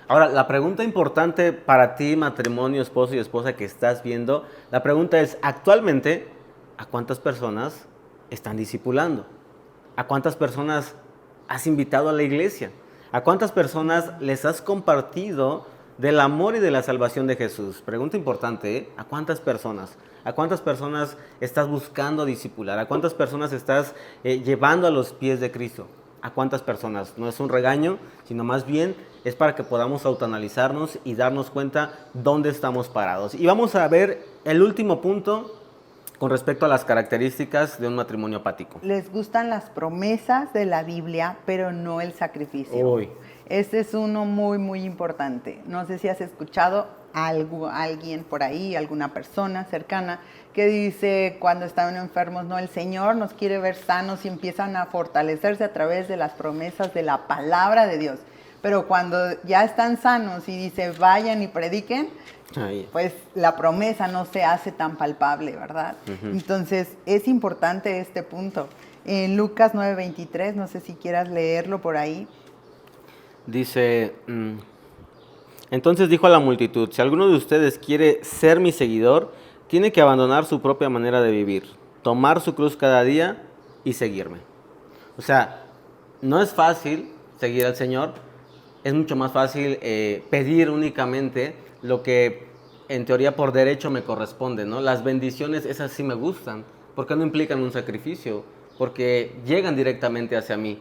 Ahora, la pregunta importante para ti, matrimonio, esposo y esposa que estás viendo, la pregunta es, actualmente, ¿a cuántas personas están discipulando? ¿A cuántas personas has invitado a la iglesia? ¿A cuántas personas les has compartido del amor y de la salvación de Jesús? Pregunta importante, ¿eh? ¿A cuántas personas? ¿A cuántas personas estás buscando discipular? ¿A cuántas personas estás llevando a los pies de Cristo? ¿A cuántas personas? No es un regaño, sino más bien es para que podamos autoanalizarnos y darnos cuenta dónde estamos parados. Y vamos a ver el último punto con respecto a las características de un matrimonio apático. Les gustan las promesas de la Biblia, pero no el sacrificio. Uy. Este es uno muy, muy importante. No sé si has escuchado alguien por ahí, alguna persona cercana, que dice cuando estaban enfermos, no, el Señor nos quiere ver sanos, y empiezan a fortalecerse a través de las promesas de la palabra de Dios. Pero cuando ya están sanos y dice vayan y prediquen, pues la promesa no se hace tan palpable, ¿verdad? Entonces es importante este punto. En Lucas 9:23, no sé si quieras leerlo por ahí. Dice, entonces dijo a la multitud, si alguno de ustedes quiere ser mi seguidor, tiene que abandonar su propia manera de vivir, tomar su cruz cada día y seguirme. O sea, no es fácil seguir al Señor, es mucho más fácil pedir únicamente lo que en teoría por derecho me corresponden, ¿no? Las bendiciones, esas sí me gustan, porque no implican un sacrificio, porque llegan directamente hacia mí.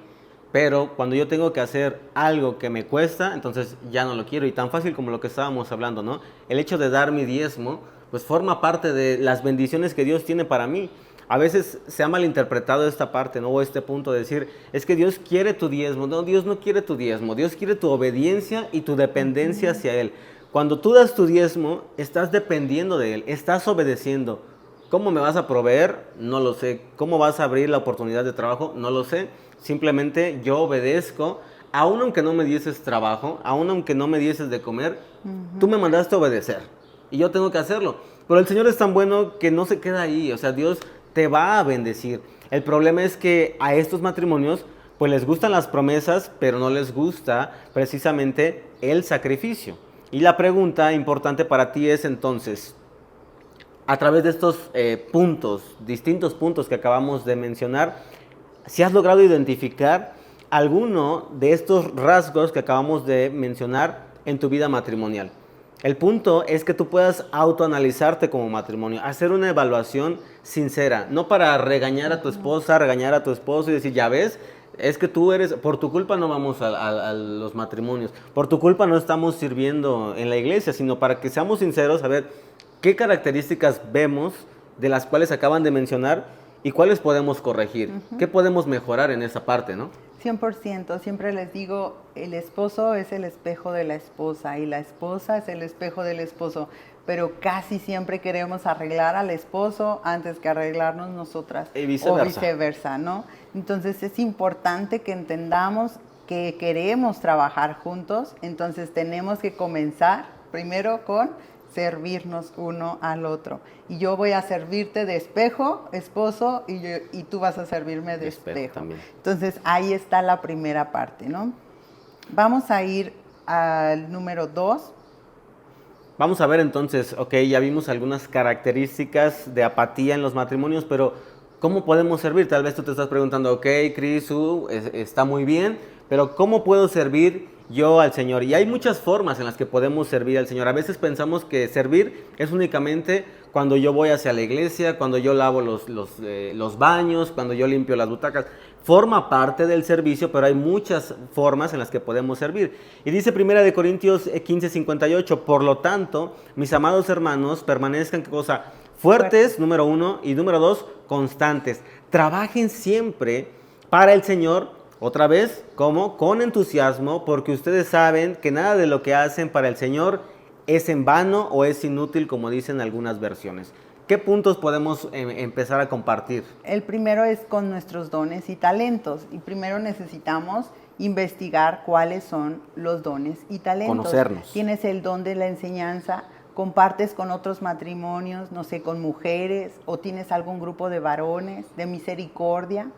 Pero cuando yo tengo que hacer algo que me cuesta, entonces ya no lo quiero. Y tan fácil como lo que estábamos hablando, ¿no? El hecho de dar mi diezmo, pues forma parte de las bendiciones que Dios tiene para mí. A veces se ha malinterpretado esta parte, ¿no? O este punto de decir, es que Dios quiere tu diezmo. No, Dios no quiere tu diezmo. Dios quiere tu obediencia y tu dependencia hacia Él. Cuando tú das tu diezmo, estás dependiendo de Él, estás obedeciendo. ¿Cómo me vas a proveer? No lo sé. ¿Cómo vas a abrir la oportunidad de trabajo? No lo sé. Simplemente yo obedezco, aun aunque no me dieses trabajo, aun aunque no me dieses de comer, tú me mandaste a obedecer y yo tengo que hacerlo. Pero el Señor es tan bueno que no se queda ahí, o sea, Dios te va a bendecir. El problema es que a estos matrimonios pues les gustan las promesas, pero no les gusta precisamente el sacrificio. Y la pregunta importante para ti es entonces, a través de estos distintos puntos que acabamos de mencionar, si has logrado identificar alguno de estos rasgos que acabamos de mencionar en tu vida matrimonial. El punto es que tú puedas autoanalizarte como matrimonio, hacer una evaluación sincera, no para regañar a tu esposa, regañar a tu esposo y decir, ya ves, es que tú eres, por tu culpa no vamos a los matrimonios, por tu culpa no estamos sirviendo en la iglesia, sino para que seamos sinceros, a ver qué características vemos de las cuales acaban de mencionar y cuáles podemos corregir, qué podemos mejorar en esa parte, ¿no? 100%, siempre les digo, el esposo es el espejo de la esposa y la esposa es el espejo del esposo, pero casi siempre queremos arreglar al esposo antes que arreglarnos nosotras y viceversa. O viceversa, ¿no? Entonces es importante que entendamos que queremos trabajar juntos, entonces tenemos que comenzar primero con servirnos uno al otro. Y yo voy a servirte de espejo, esposo, y tú vas a servirme de espejo. También. Entonces, ahí está la primera parte, ¿no? Vamos a ir al número 2. Vamos a ver entonces, ya vimos algunas características de apatía en los matrimonios, pero ¿cómo podemos servir? Tal vez tú te estás preguntando, Cris, está muy bien, pero ¿cómo puedo servir yo al Señor? Y hay muchas formas en las que podemos servir al Señor. A veces pensamos que servir es únicamente cuando yo voy hacia la iglesia, cuando yo lavo los baños, cuando yo limpio las butacas. Forma parte del servicio, pero hay muchas formas en las que podemos servir. Y dice 1 Corintios 15:58, por lo tanto, mis amados hermanos, permanezcan, ¿qué cosa? Fuertes, número 1, y número 2, constantes. Trabajen siempre para el Señor. Otra vez, ¿cómo? Con entusiasmo, porque ustedes saben que nada de lo que hacen para el Señor es en vano o es inútil, como dicen algunas versiones. ¿Qué puntos podemos empezar a compartir? El primero es con nuestros dones y talentos. Y primero necesitamos investigar cuáles son los dones y talentos. Conocernos. Tienes el don de la enseñanza, compartes con otros matrimonios, no sé, con mujeres, o tienes algún grupo de varones, de misericordia.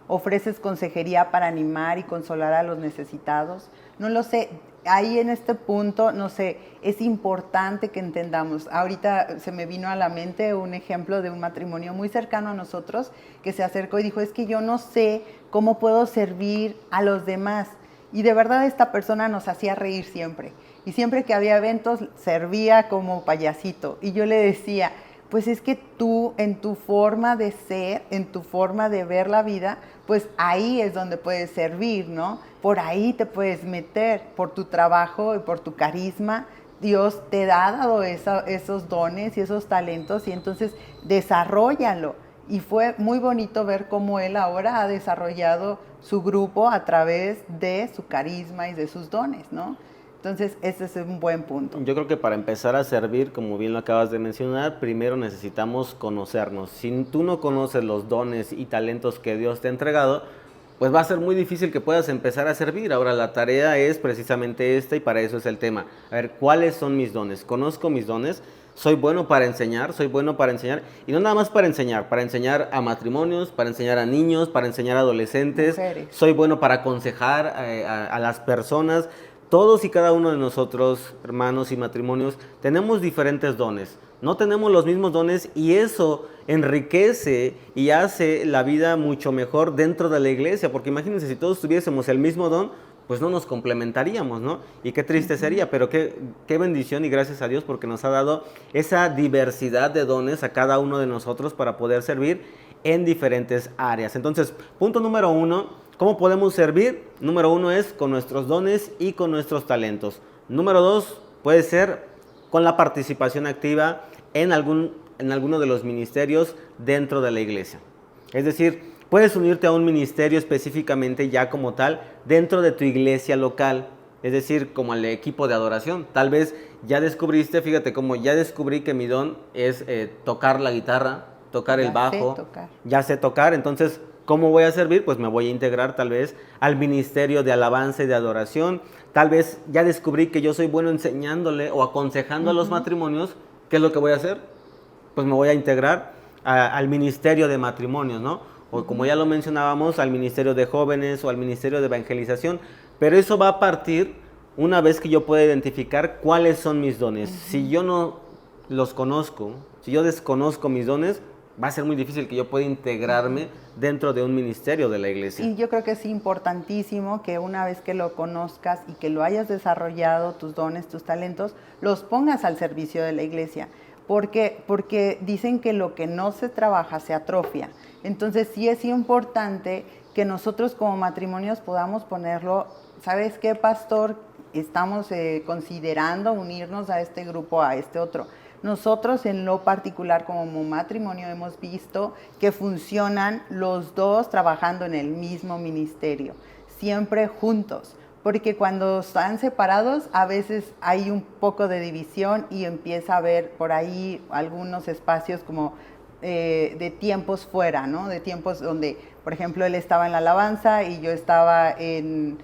Ofreces consejería para animar y consolar a los necesitados. No lo sé, ahí en este punto, no sé, es importante que entendamos. Ahorita se me vino a la mente un ejemplo de un matrimonio muy cercano a nosotros que se acercó y dijo, es que yo no sé cómo puedo servir a los demás. Y de verdad esta persona nos hacía reír siempre. Y siempre que había eventos servía como payasito. Y yo le decía, pues es que tú en tu forma de ser, en tu forma de ver la vida, pues ahí es donde puedes servir, ¿no? Por ahí te puedes meter, por tu trabajo y por tu carisma. Dios te ha dado esos dones y esos talentos y entonces desarróllalo. Y fue muy bonito ver cómo él ahora ha desarrollado su grupo a través de su carisma y de sus dones, ¿no? Entonces, ese es un buen punto. Yo creo que para empezar a servir, como bien lo acabas de mencionar, primero necesitamos conocernos. Si tú no conoces los dones y talentos que Dios te ha entregado, pues va a ser muy difícil que puedas empezar a servir. Ahora, la tarea es precisamente esta y para eso es el tema. A ver, ¿cuáles son mis dones? Conozco mis dones. Soy bueno para enseñar y no nada más para enseñar a matrimonios, para enseñar a niños, para enseñar a adolescentes. Mujeres. Soy bueno para aconsejar a las personas. Todos y cada uno de nosotros, hermanos y matrimonios, tenemos diferentes dones. No tenemos los mismos dones y eso enriquece y hace la vida mucho mejor dentro de la iglesia. Porque imagínense, si todos tuviésemos el mismo don, pues no nos complementaríamos, ¿no? Y qué triste sería, pero qué bendición y gracias a Dios porque nos ha dado esa diversidad de dones a cada uno de nosotros para poder servir en diferentes áreas. Entonces, punto número 1, ¿cómo podemos servir? Número 1 es con nuestros dones y con nuestros talentos. Número 2 puede ser con la participación activa en alguno de los ministerios dentro de la iglesia. Es decir, puedes unirte a un ministerio específicamente ya como tal dentro de tu iglesia local, es decir, como el equipo de adoración. Tal vez ya descubriste, fíjate, como ya descubrí que mi don es tocar la guitarra, tocar el bajo, ya sé tocar, entonces, ¿cómo voy a servir? Pues me voy a integrar tal vez al ministerio de alabanza y de adoración. Tal vez ya descubrí que yo soy bueno enseñándole o aconsejando a los matrimonios. ¿Qué es lo que voy a hacer? Pues me voy a integrar al ministerio de matrimonios, ¿no? O como ya lo mencionábamos, al ministerio de jóvenes o al ministerio de evangelización. Pero eso va a partir una vez que yo pueda identificar cuáles son mis dones. Si yo no los conozco, si yo desconozco mis dones, va a ser muy difícil que yo pueda integrarme dentro de un ministerio de la iglesia. Y yo creo que es importantísimo que una vez que lo conozcas y que lo hayas desarrollado, tus dones, tus talentos, los pongas al servicio de la iglesia. Porque dicen que lo que no se trabaja se atrofia. Entonces sí es importante que nosotros como matrimonios podamos ponerlo, ¿sabes qué, pastor? Estamos considerando unirnos a este grupo, a este otro. Nosotros en lo particular como matrimonio hemos visto que funcionan los dos trabajando en el mismo ministerio, siempre juntos, porque cuando están separados a veces hay un poco de división y empieza a haber por ahí algunos espacios como de tiempos fuera, ¿no? De tiempos donde, por ejemplo, él estaba en la alabanza y yo estaba en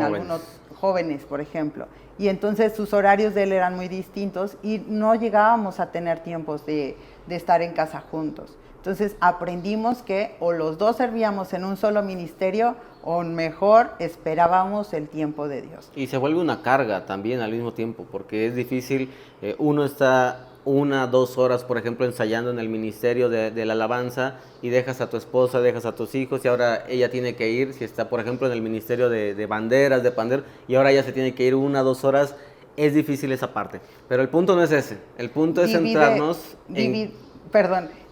algunos jóvenes, por ejemplo. Y entonces sus horarios de él eran muy distintos y no llegábamos a tener tiempos de estar en casa juntos. Entonces aprendimos que o los dos servíamos en un solo ministerio o mejor esperábamos el tiempo de Dios. Y se vuelve una carga también al mismo tiempo, porque es difícil, uno está 1, 2 horas, por ejemplo, ensayando en el ministerio de la alabanza y dejas a tu esposa, dejas a tus hijos y ahora ella tiene que ir, si está, por ejemplo, en el ministerio de banderas, de pandero, y ahora ella se tiene que ir 1, 2 horas, es difícil esa parte. Pero el punto no es ese, el punto es centrarnos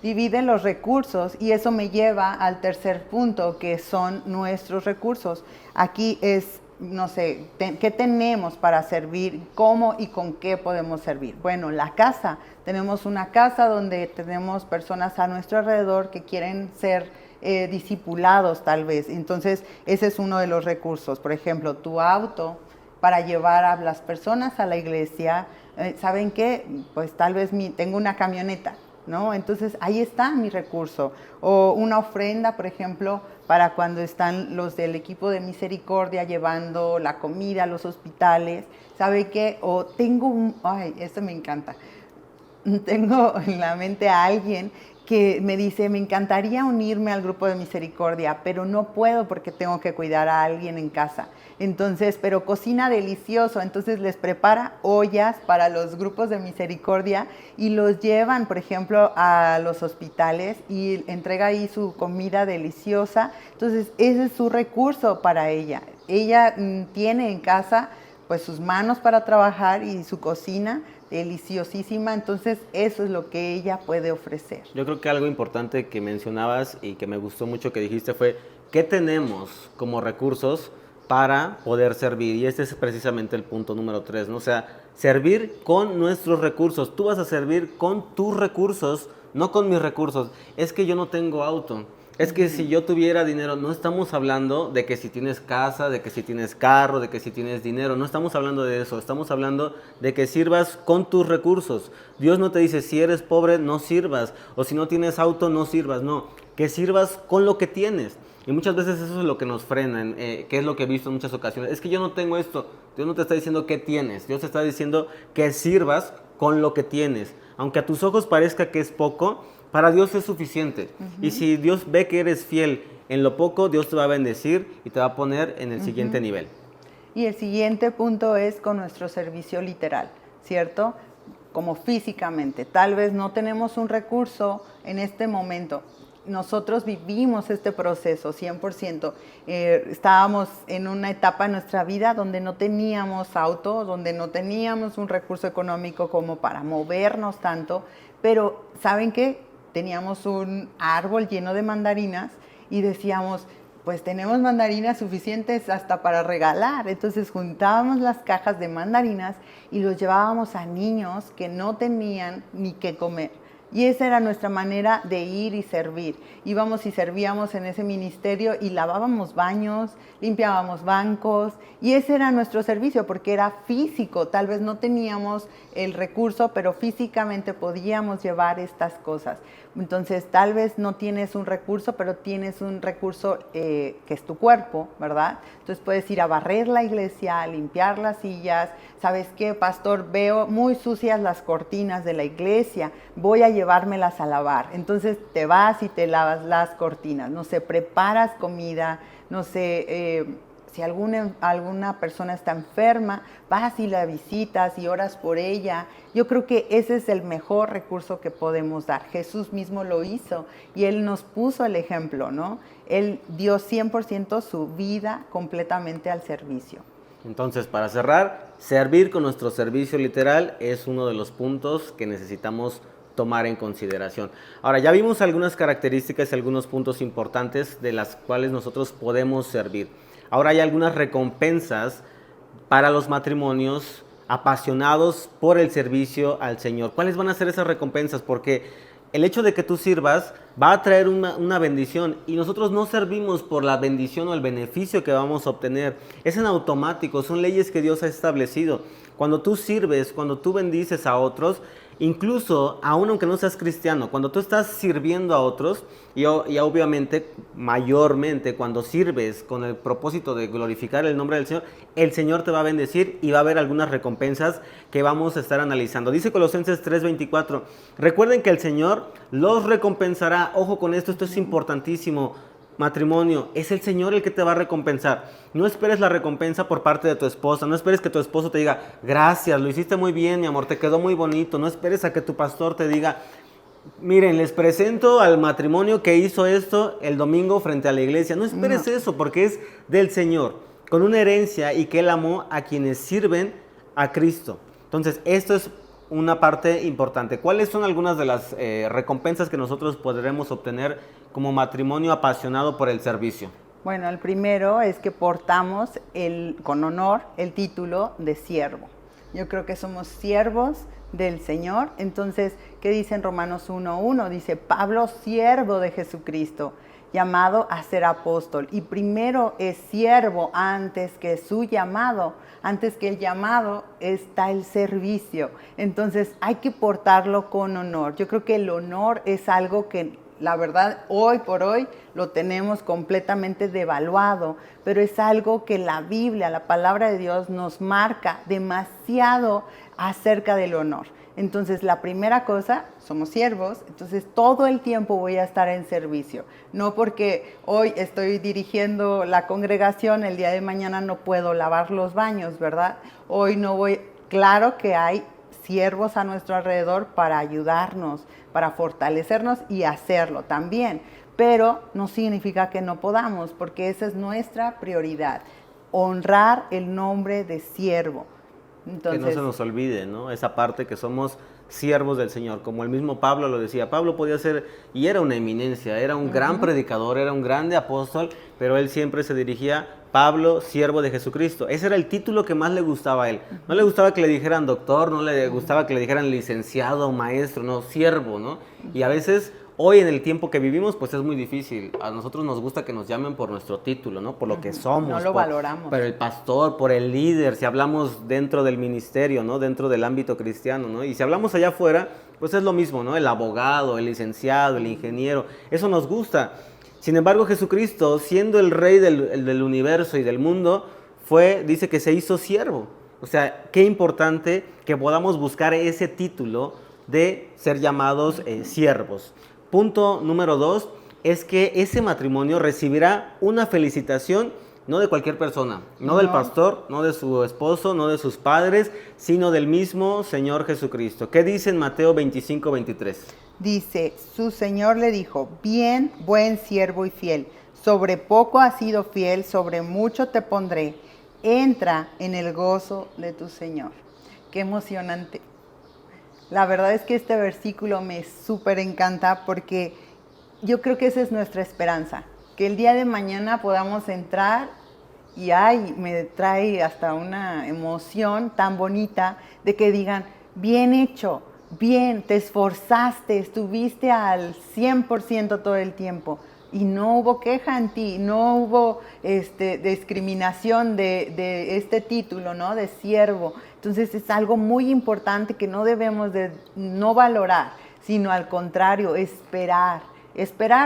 divide los recursos y eso me lleva al tercer punto, que son nuestros recursos. Aquí es, no sé, ¿qué tenemos para servir? ¿Cómo y con qué podemos servir? Bueno, la casa. Tenemos una casa donde tenemos personas a nuestro alrededor que quieren ser discipulados tal vez. Entonces, ese es uno de los recursos. Por ejemplo, tu auto para llevar a las personas a la iglesia. ¿Saben qué? Pues tal vez tengo una camioneta, ¿no? Entonces ahí está mi recurso. O una ofrenda, por ejemplo, para cuando están los del equipo de misericordia llevando la comida a los hospitales. ¿Sabe qué? O tengo esto me encanta. Tengo en la mente a alguien que me dice, me encantaría unirme al grupo de misericordia, pero no puedo porque tengo que cuidar a alguien en casa. Entonces, pero cocina delicioso, entonces les prepara ollas para los grupos de misericordia y los llevan, por ejemplo, a los hospitales y entrega ahí su comida deliciosa. Entonces, ese es su recurso para ella. Ella tiene en casa pues sus manos para trabajar y su cocina deliciosísima, entonces eso es lo que ella puede ofrecer. Yo creo que algo importante que mencionabas y que me gustó mucho que dijiste fue, ¿qué tenemos como recursos para poder servir? Y este es precisamente el punto número 3, ¿no? O sea, servir con nuestros recursos. Tú vas a servir con tus recursos, no con mis recursos. Es que yo no tengo auto. Es que si yo tuviera dinero, no estamos hablando de que si tienes casa, de que si tienes carro, de que si tienes dinero, no estamos hablando de eso, estamos hablando de que sirvas con tus recursos. Dios no te dice, si eres pobre, no sirvas, o si no tienes auto, no sirvas, no, que sirvas con lo que tienes. Y muchas veces eso es lo que nos frena, que es lo que he visto en muchas ocasiones. Es que yo no tengo esto, Dios no te está diciendo qué tienes, Dios te está diciendo que sirvas con lo que tienes. Aunque a tus ojos parezca que es poco, para Dios es suficiente. Y si Dios ve que eres fiel en lo poco, Dios te va a bendecir y te va a poner en el siguiente nivel. Y el siguiente punto es con nuestro servicio literal, ¿cierto? Como físicamente. Tal vez no tenemos un recurso en este momento. nosotros vivimos este proceso 100%. Estábamos en una etapa en nuestra vida donde no teníamos auto, donde no teníamos un recurso económico como para movernos tanto, pero ¿saben qué? Teníamos un árbol lleno de mandarinas y decíamos, pues tenemos mandarinas suficientes hasta para regalar. Entonces juntábamos las cajas de mandarinas y los llevábamos a niños que no tenían ni qué comer. Y esa era nuestra manera de ir y servir. Íbamos y servíamos en ese ministerio y lavábamos baños, limpiábamos bancos, y ese era nuestro servicio porque era físico. Tal vez no teníamos el recurso, pero físicamente podíamos llevar estas cosas. Entonces, tal vez no tienes un recurso, pero tienes un recurso que es tu cuerpo, ¿verdad? Entonces puedes ir a barrer la iglesia, a limpiar las sillas. ¿Sabes qué, pastor? Veo muy sucias las cortinas de la iglesia, voy a llevármelas a lavar. Entonces te vas y te lavas las cortinas, no sé, preparas comida, no sé, si alguna persona está enferma, vas y la visitas y oras por ella. Yo creo que ese es el mejor recurso que podemos dar. Jesús mismo lo hizo y Él nos puso el ejemplo, ¿no? Él dio 100% su vida completamente al servicio. Entonces, para cerrar, servir con nuestro servicio literal es uno de los puntos que necesitamos tomar en consideración. Ahora, ya vimos algunas características y algunos puntos importantes de las cuales nosotros podemos servir. Ahora hay algunas recompensas para los matrimonios apasionados por el servicio al Señor. ¿Cuáles van a ser esas recompensas? Porque el hecho de que tú sirvas va a traer una bendición, y nosotros no servimos por la bendición o el beneficio que vamos a obtener. Es en automático, son leyes que Dios ha establecido. Cuando tú sirves, cuando tú bendices a otros, incluso aún aunque no seas cristiano, cuando tú estás sirviendo a otros, y obviamente mayormente cuando sirves con el propósito de glorificar el nombre del Señor, el Señor te va a bendecir y va a haber algunas recompensas que vamos a estar analizando. Dice Colosenses 3:24, recuerden que el Señor los recompensará. Ojo con esto, esto es importantísimo. Matrimonio, es el Señor el que te va a recompensar. No esperes la recompensa por parte de tu esposa. No esperes que tu esposo te diga, gracias, lo hiciste muy bien, mi amor, te quedó muy bonito. No esperes a que tu pastor te diga, miren, les presento al matrimonio que hizo esto el domingo frente a la iglesia. No esperes eso, porque es del Señor, con una herencia, y que Él amó a quienes sirven a Cristo. Entonces, esto es una parte importante. ¿Cuáles son algunas de las recompensas que nosotros podremos obtener como matrimonio apasionado por el servicio? Bueno, el primero es que portamos con honor el título de siervo. Yo creo que somos siervos del Señor. Entonces, ¿qué dice en Romanos 1:1? Dice, Pablo, siervo de Jesucristo, llamado a ser apóstol. Y primero es siervo antes que su llamado. Antes que el llamado está el servicio. Entonces, hay que portarlo con honor. Yo creo que el honor es algo que, la verdad, hoy por hoy lo tenemos completamente devaluado, pero es algo que la Biblia, la palabra de Dios, nos marca demasiado acerca del honor. Entonces, la primera cosa, somos siervos, entonces todo el tiempo voy a estar en servicio. No porque hoy estoy dirigiendo la congregación, el día de mañana no puedo lavar los baños, ¿verdad? Hoy no voy. Claro que hay siervos a nuestro alrededor para ayudarnos, para fortalecernos y hacerlo también. Pero no significa que no podamos, porque esa es nuestra prioridad, honrar el nombre de siervo. Entonces, que no se nos olvide, ¿no? Esa parte que somos siervos del Señor, como el mismo Pablo lo decía. Pablo podía ser, y era una eminencia, era un gran predicador, era un grande apóstol, pero él siempre se dirigía, Pablo, siervo de Jesucristo. Ese era el título que más le gustaba a él. No le gustaba que le dijeran doctor, no le gustaba que le dijeran licenciado, maestro, no, siervo, ¿no? Y a veces, hoy en el tiempo que vivimos, pues es muy difícil. A nosotros nos gusta que nos llamen por nuestro título, ¿no? Por lo que somos. No lo valoramos. Por el pastor, por el líder, si hablamos dentro del ministerio, ¿no? Dentro del ámbito cristiano, ¿no? Y si hablamos allá afuera, pues es lo mismo, ¿no? El abogado, el licenciado, el ingeniero, eso nos gusta. Sin embargo, Jesucristo, siendo el rey del universo y del mundo, dice que se hizo siervo. O sea, qué importante que podamos buscar ese título de ser llamados siervos. Punto número 2 es que ese matrimonio recibirá una felicitación no de cualquier persona, no del No. pastor, no de su esposo, no de sus padres, sino del mismo Señor Jesucristo. ¿Qué dice en Mateo 25, 23? Dice, su Señor le dijo, bien, buen siervo y fiel, sobre poco has sido fiel, sobre mucho te pondré, entra en el gozo de tu Señor. Qué emocionante. La verdad es que este versículo me súper encanta porque yo creo que esa es nuestra esperanza, que el día de mañana podamos entrar y ay, me trae hasta una emoción tan bonita de que digan, bien hecho, bien, te esforzaste, estuviste al 100% todo el tiempo y no hubo queja en ti, no hubo discriminación de este título, ¿no? De siervo. Entonces es algo muy importante que no debemos de no valorar, sino al contrario, esperar,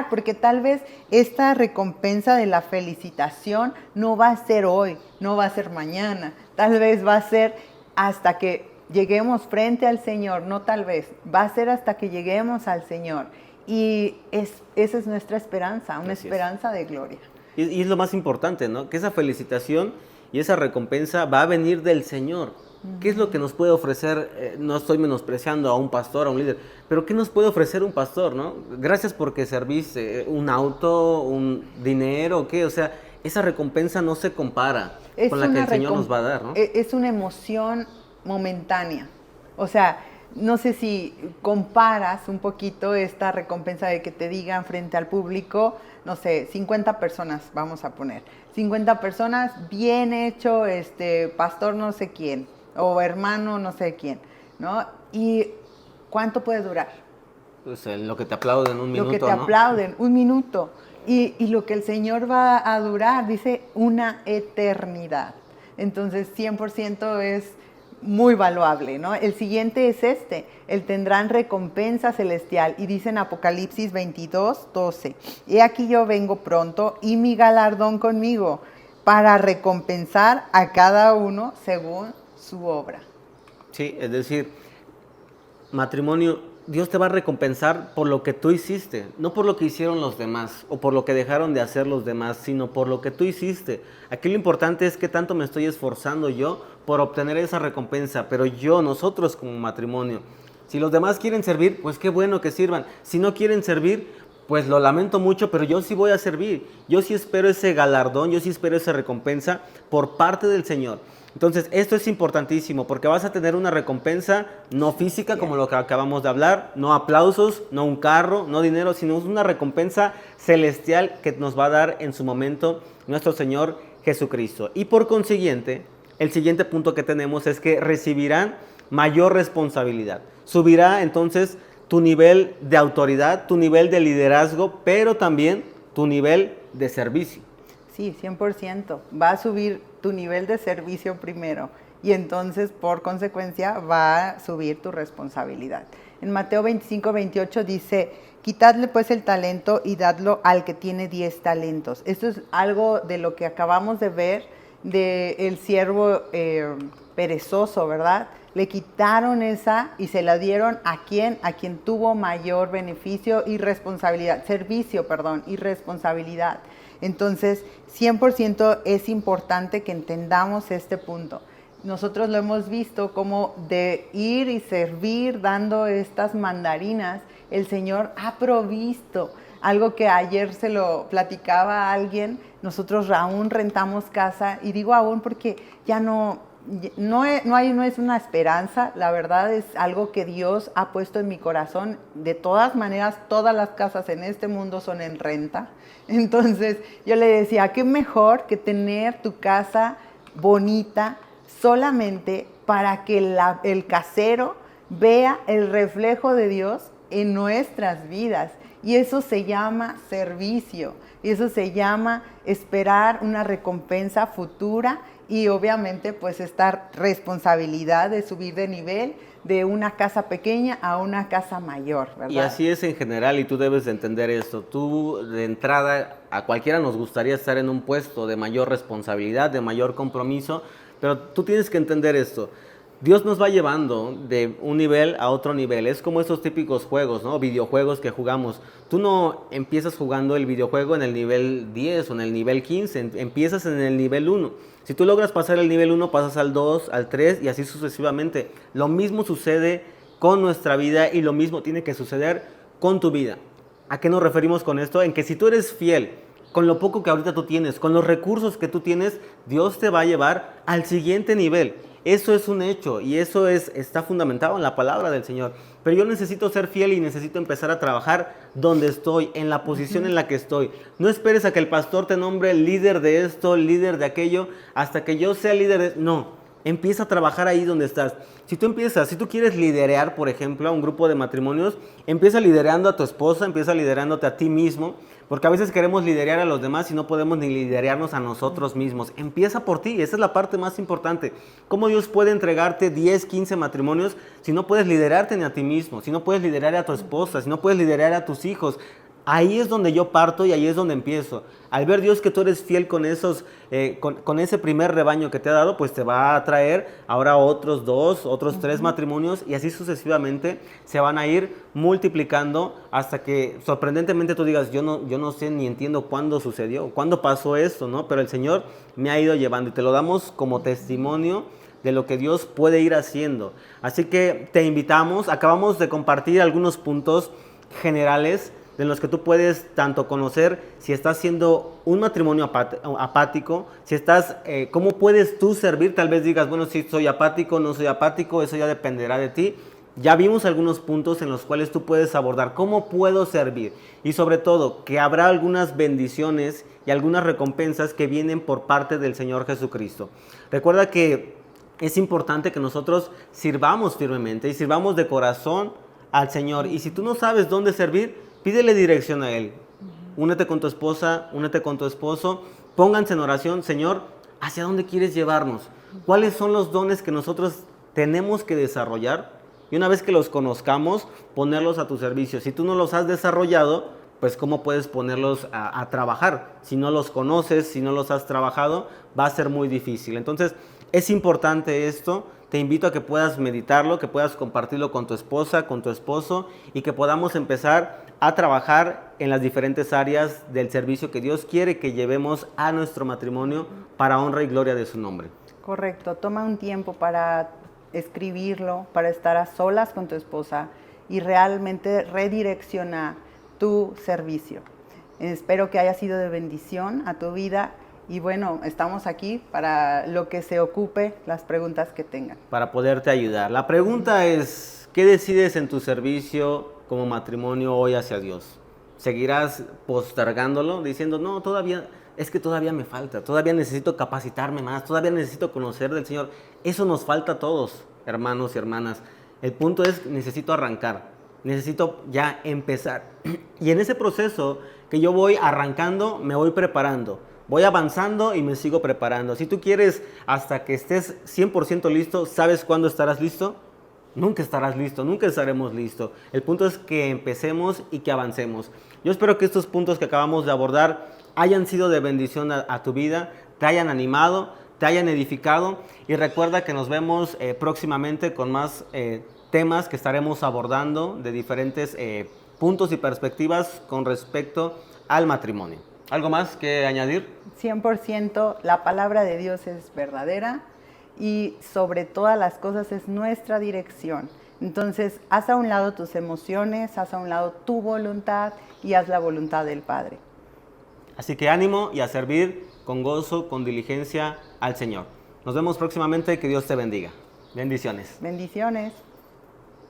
porque tal vez esta recompensa de la felicitación no va a ser hoy, no va a ser mañana, tal vez va a ser hasta que lleguemos frente al Señor, no tal vez, va a ser hasta que lleguemos al Señor. Y esa es nuestra esperanza, una esperanza de gloria. Y es lo más importante, ¿no? Que esa felicitación y esa recompensa va a venir del Señor. ¿Qué es lo que nos puede ofrecer? No estoy menospreciando a un pastor, a un líder, pero ¿qué nos puede ofrecer un pastor, no? Gracias porque servís un auto, un dinero, ¿qué? O sea, esa recompensa no se compara con la que el Señor nos va a dar, ¿no? Es una emoción momentánea. O sea, no sé si comparas un poquito esta recompensa de que te digan frente al público, no sé, 50 personas, vamos a poner. 50 personas, bien hecho, pastor no sé quién, o hermano no sé quién, ¿no? ¿Y cuánto puede durar? Pues lo que te aplauden un minuto, ¿no? Lo que te aplauden, un minuto. Y lo que el Señor va a durar, dice, una eternidad. Entonces, 100% es muy valuable, ¿no? El siguiente es el tendrán recompensa celestial. Y dice en Apocalipsis 22, 12, he aquí yo vengo pronto y mi galardón conmigo para recompensar a cada uno según su obra. Sí, es decir, matrimonio, Dios te va a recompensar por lo que tú hiciste, no por lo que hicieron los demás o por lo que dejaron de hacer los demás, sino por lo que tú hiciste. Aquí lo importante es que tanto me estoy esforzando yo por obtener esa recompensa, pero nosotros como matrimonio, si los demás quieren servir, pues qué bueno que sirvan. Si no quieren servir, pues lo lamento mucho, pero yo sí voy a servir. Yo sí espero ese galardón, yo sí espero esa recompensa por parte del Señor. Entonces, esto es importantísimo porque vas a tener una recompensa no física, como lo que acabamos de hablar, no aplausos, no un carro, no dinero, sino una recompensa celestial que nos va a dar en su momento nuestro Señor Jesucristo. Y por consiguiente, el siguiente punto que tenemos es que recibirán mayor responsabilidad. Subirá entonces tu nivel de autoridad, tu nivel de liderazgo, pero también tu nivel de servicio. Sí, 100%. Va a subir tu nivel de servicio primero y entonces por consecuencia va a subir tu responsabilidad. En Mateo 25, 28 dice, quitadle pues el talento y dadlo al que tiene 10 talentos. Esto es algo de lo que acabamos de ver del siervo perezoso, ¿verdad? Le quitaron esa y se la dieron a quien tuvo mayor beneficio y responsabilidad, y responsabilidad. Entonces, 100% es importante que entendamos este punto. Nosotros lo hemos visto como de ir y servir dando estas mandarinas, el Señor ha provisto. Algo que ayer se lo platicaba a alguien, nosotros aún rentamos casa, y digo aún porque ya no es una esperanza, la verdad es algo que Dios ha puesto en mi corazón. De todas maneras, todas las casas en este mundo son en renta. Entonces yo le decía, qué mejor que tener tu casa bonita solamente para que el casero vea el reflejo de Dios en nuestras vidas. Y eso se llama servicio, y eso se llama esperar una recompensa futura y obviamente pues esta responsabilidad de subir de nivel de una casa pequeña a una casa mayor, ¿verdad? Y así es en general, y tú debes de entender esto. Tú de entrada, a cualquiera nos gustaría estar en un puesto de mayor responsabilidad, de mayor compromiso, pero tú tienes que entender esto. Dios nos va llevando de un nivel a otro nivel. Es como esos típicos juegos, ¿no? Videojuegos que jugamos. Tú no empiezas jugando el videojuego en el nivel 10 o en el nivel 15, empiezas en el nivel 1. Si tú logras pasar el nivel 1, pasas al 2, al 3 y así sucesivamente. Lo mismo sucede con nuestra vida y lo mismo tiene que suceder con tu vida. ¿A qué nos referimos con esto? En que si tú eres fiel con lo poco que ahorita tú tienes, con los recursos que tú tienes, Dios te va a llevar al siguiente nivel. Eso es un hecho y eso está fundamentado en la palabra del Señor. Pero yo necesito ser fiel y necesito empezar a trabajar donde estoy, en la posición en la que estoy. No esperes a que el pastor te nombre líder de esto, líder de aquello, hasta que yo sea líder de... No, empieza a trabajar ahí donde estás. Si tú quieres liderear, por ejemplo, a un grupo de matrimonios, empieza liderando a tu esposa, empieza liderándote a ti mismo, porque a veces queremos liderar a los demás y no podemos ni liderarnos a nosotros mismos. Empieza por ti, esa es la parte más importante. ¿Cómo Dios puede entregarte 10, 15 matrimonios si no puedes liderarte ni a ti mismo, si no puedes liderar a tu esposa, si no puedes liderar a tus hijos? Ahí es donde yo parto y ahí es donde empiezo. Al ver Dios que tú eres fiel con con ese primer rebaño que te ha dado, pues te va a traer ahora otros 2, otros 3 matrimonios y así sucesivamente se van a ir multiplicando hasta que sorprendentemente tú digas, yo no sé ni entiendo cuándo sucedió, cuándo pasó esto, ¿no? Pero el Señor me ha ido llevando y te lo damos como testimonio de lo que Dios puede ir haciendo. Así que te invitamos, acabamos de compartir algunos puntos generales en los que tú puedes tanto conocer si estás siendo un matrimonio apático, si estás, cómo puedes tú servir, tal vez digas, bueno, si soy apático, no soy apático, eso ya dependerá de ti. Ya vimos algunos puntos en los cuales tú puedes abordar cómo puedo servir y sobre todo que habrá algunas bendiciones y algunas recompensas que vienen por parte del Señor Jesucristo. Recuerda que es importante que nosotros sirvamos firmemente y sirvamos de corazón al Señor. Y si tú no sabes dónde servir, pídele dirección a Él. Únete con tu esposa, únete con tu esposo. Pónganse en oración. Señor, ¿hacia dónde quieres llevarnos? ¿Cuáles son los dones que nosotros tenemos que desarrollar? Y una vez que los conozcamos, ponerlos a tu servicio. Si tú no los has desarrollado, pues ¿cómo puedes ponerlos a trabajar? Si no los conoces, si no los has trabajado, va a ser muy difícil. Entonces, es importante esto. Te invito a que puedas meditarlo, que puedas compartirlo con tu esposa, con tu esposo y que podamos empezar a trabajar en las diferentes áreas del servicio que Dios quiere que llevemos a nuestro matrimonio para honra y gloria de su nombre. Correcto, toma un tiempo para escribirlo, para estar a solas con tu esposa y realmente redirecciona tu servicio. Espero que haya sido de bendición a tu vida y bueno, estamos aquí para lo que se ocupe, las preguntas que tengan. Para poderte ayudar. La pregunta es, ¿qué decides en tu servicio como matrimonio hoy hacia Dios? ¿Seguirás postergándolo diciendo, no, todavía me falta, todavía necesito capacitarme más, todavía necesito conocer del Señor? Eso nos falta a todos, hermanos y hermanas. El punto es, necesito arrancar, necesito ya empezar. Y en ese proceso que yo voy arrancando, me voy preparando. Voy avanzando y me sigo preparando. Si tú quieres hasta que estés 100% listo, ¿sabes cuándo estarás listo? Nunca estarás listo, nunca estaremos listos. El punto es que empecemos y que avancemos. Yo espero que estos puntos que acabamos de abordar hayan sido de bendición a tu vida, te hayan animado, te hayan edificado. Y recuerda que nos vemos próximamente con más temas que estaremos abordando de diferentes puntos y perspectivas con respecto al matrimonio. ¿Algo más que añadir? 100% la palabra de Dios es verdadera y sobre todas las cosas es nuestra dirección. Entonces, haz a un lado tus emociones, haz a un lado tu voluntad y haz la voluntad del Padre. Así que ánimo y a servir con gozo, con diligencia al Señor. Nos vemos próximamente, que Dios te bendiga. Bendiciones. Bendiciones.